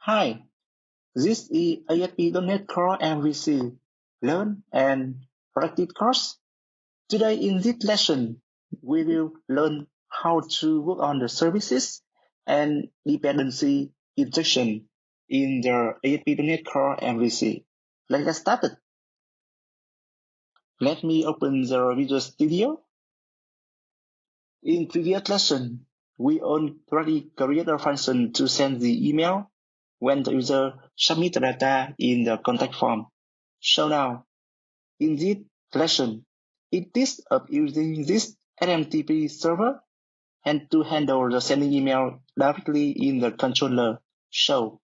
Hi, this is ASP.NET Core MVC Learn and Practice course. Today in this lesson, we will learn how to work on the services and dependency injection in the ASP.NET Core MVC. Let's get started. Let me open the Visual Studio. In previous lesson, we already created a function to send the email when the user submits the data in the contact form. So now, in this lesson, it is of using this SMTP server and to handle the sending email directly in the controller. So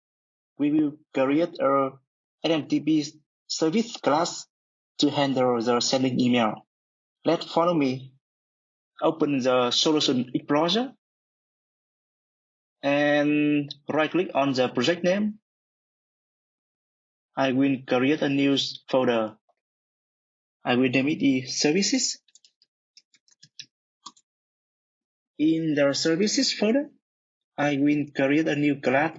we will create a SMTP service class to handle the sending email. Let's follow me. Open the Solution Explorer and right-click on the project name. I will create a new folder. I will name it Services. In the Services folder, I will create a new class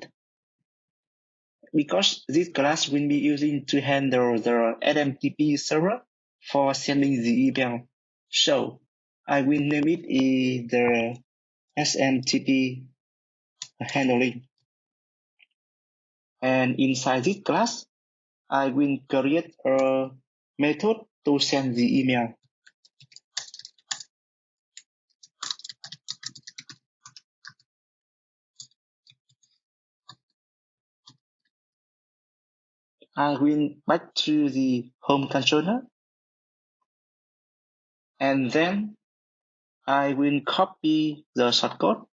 because this class will be using to handle the SMTP server for sending the email. So I will name it the SMTP handling. And inside this class, I will create a method to send the email. I will back to the home controller and then I will copy the shortcode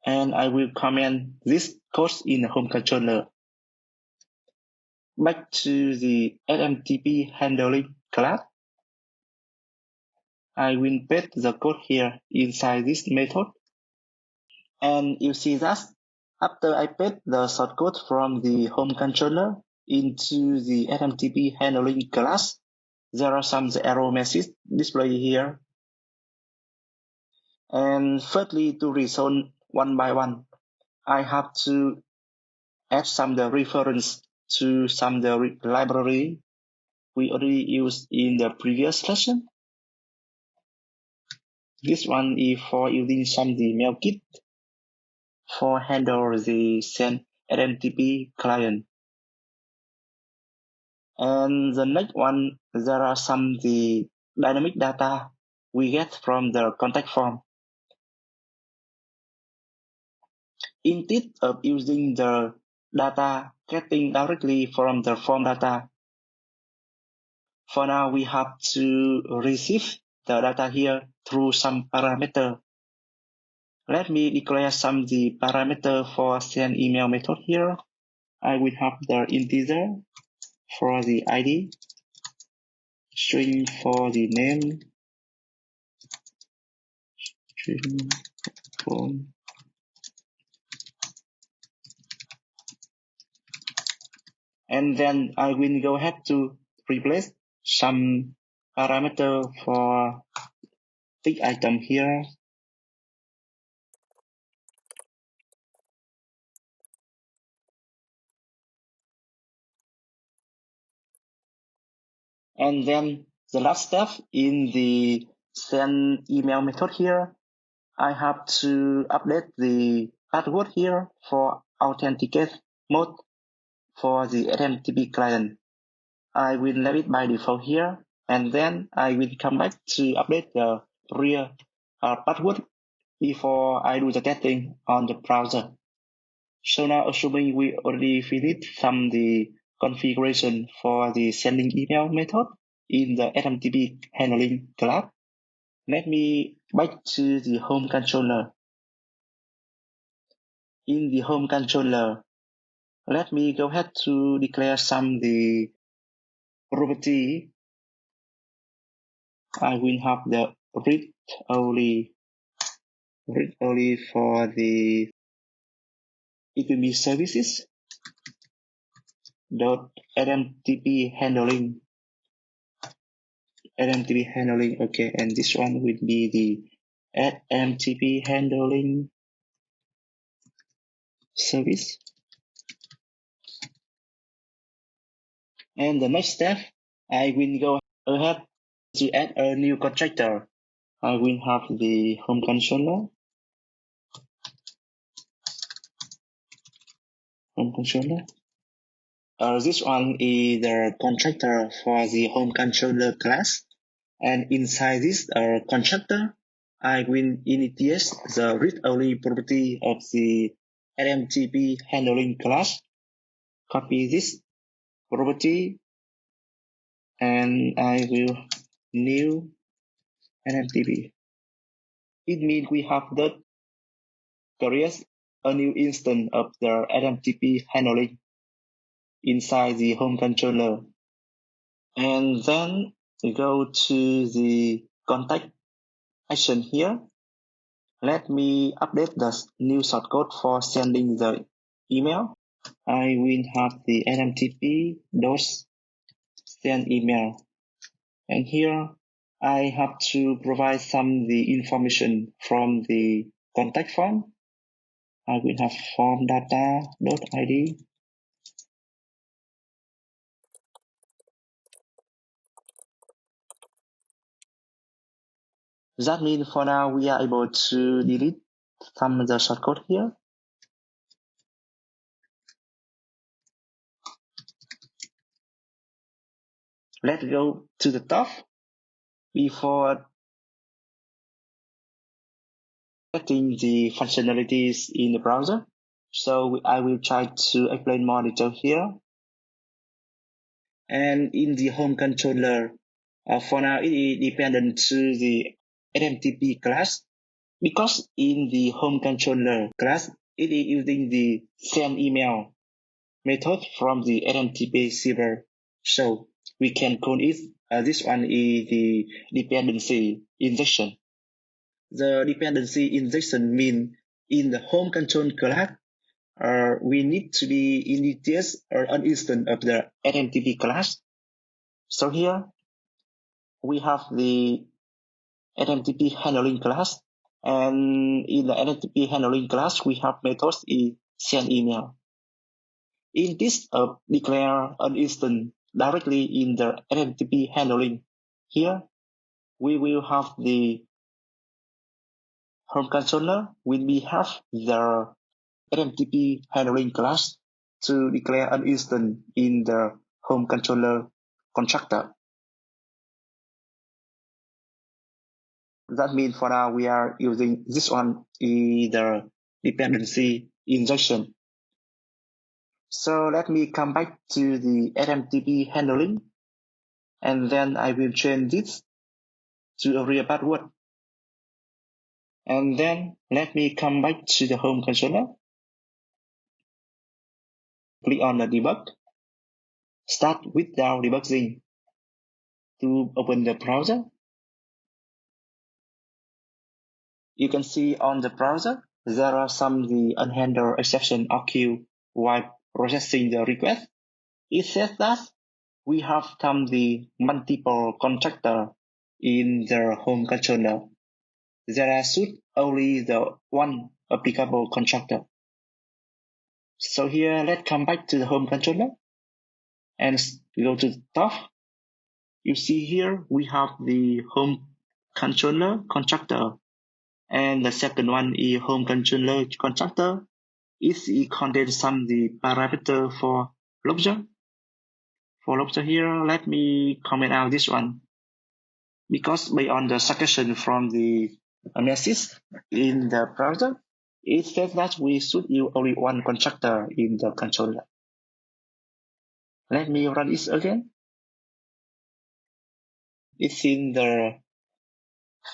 and I will comment this code in the home controller. Back to the SMTP handling class. I will paste the code here inside this method. And you see that after I paste the shortcode from the home controller into the SMTP handling class, there are some error messages displayed here. And thirdly, to resolve one by one, I have to add some the reference to some the library we already used in the previous lesson. This one is for using some the mailkit for handle the send SMTP client. And the next one, there are some the dynamic data we get from the contact form. Instead of using the data getting directly from the form data, for now we have to receive the data here through some parameter. Let me declare some the parameter for send email method here. I will have the integer for the ID, string for the name, string phone, and then I will go ahead to replace some parameter for tick item here. And then the last step in the send email method here, I have to update the password here for authenticate mode for the SMTP client. I will leave it by default here, and then I will come back to update the real password before I do the testing on the browser. So now, assuming we already finished some the configuration for the sending email method in the SMTP handling class, let me back to the home controller. In the home controller, let me go ahead to declare some the property. I will have the read only for the Imdb services dot SMTP handling. Okay, and this one will be the SMTP handling service. And the next step, I will go ahead to add a new contractor. I will have the home controller. This one is the contractor for the home controller class. And inside this constructor, I will initialize the read-only property of the MTP handling class. Copy this property, and I will new MTP. It means we have to create a new instance of the MTP handling inside the home controller. And then we go to the contact action here. Let me update the new shortcode for sending the email. I will have the NMTP send email. And here I have to provide some the information from the contact form. I will have form data.id. That means for now we are able to delete some of the shortcode here. Let's go to the top before getting the functionalities in the browser. So I will try to explain more detail here. And in the home controller, for now it is dependent to the NMTP class, because in the home controller class it is using the send email method from the NMTP server. So we can call it, this one is the dependency injection. The dependency injection means in the home control class, we need to be initialize an instance of the NMTP class. So here we have the NMTP handling class, and in the NMTP handling class we have methods in send email. In this declare an instance directly in the NMTP handling. Here we will have the home controller when we have the NMTP handling class to declare an instance in the home controller constructor. That means for now we are using this one in the dependency injection. So let me come back to the NMTP handling, and then I will change this to a real password. And then let me come back to the home controller. Click on the debug. Start without debugging to open the browser. You can see on the browser there are some the unhandled exception occur while processing the request. It says that we have some the multiple constructor in the home controller. There should only the one applicable constructor. So here let's come back to the home controller and go to the top. You see here we have the home controller constructor, and the second one is home controller constructor. It contains some the parameter for lobster. For lobster here, let me comment out this one, because based on the suggestion from the message in the browser, it says that we should use only one constructor in the controller. Let me run it again. It's in the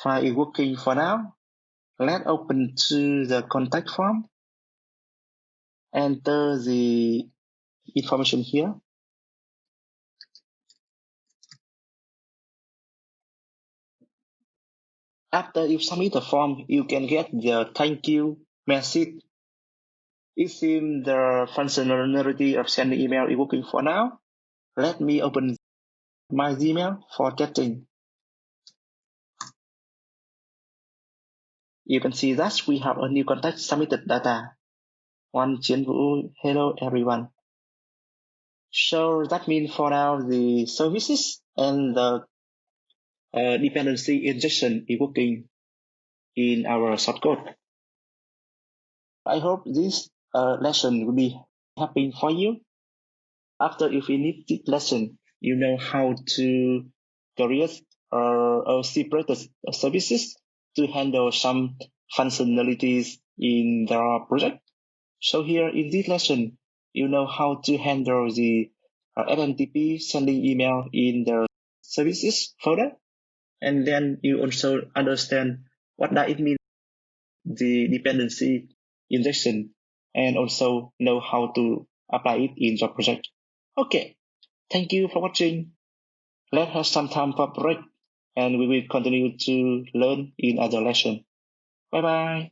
file is working for now. Let's open to the contact form. Enter the information here. After you submit the form, you can get the thank you message. It seems the functionality of sending email is working for now. Let me open my Gmail for testing. You can see that we have a new contact submitted data. Hello everyone. So that means for now the services and the dependency injection is working in our shortcode. I hope this lesson will be helping for you. After you finish this lesson, you know how to create separated services to handle some functionalities in the project. So here in this lesson, you know how to handle the SMTP sending email in the services folder. And then you also understand what does it mean, the dependency injection, and also know how to apply it in your project. Okay, thank you for watching. Let's have some time for break, and we will continue to learn in other lesson. Bye bye.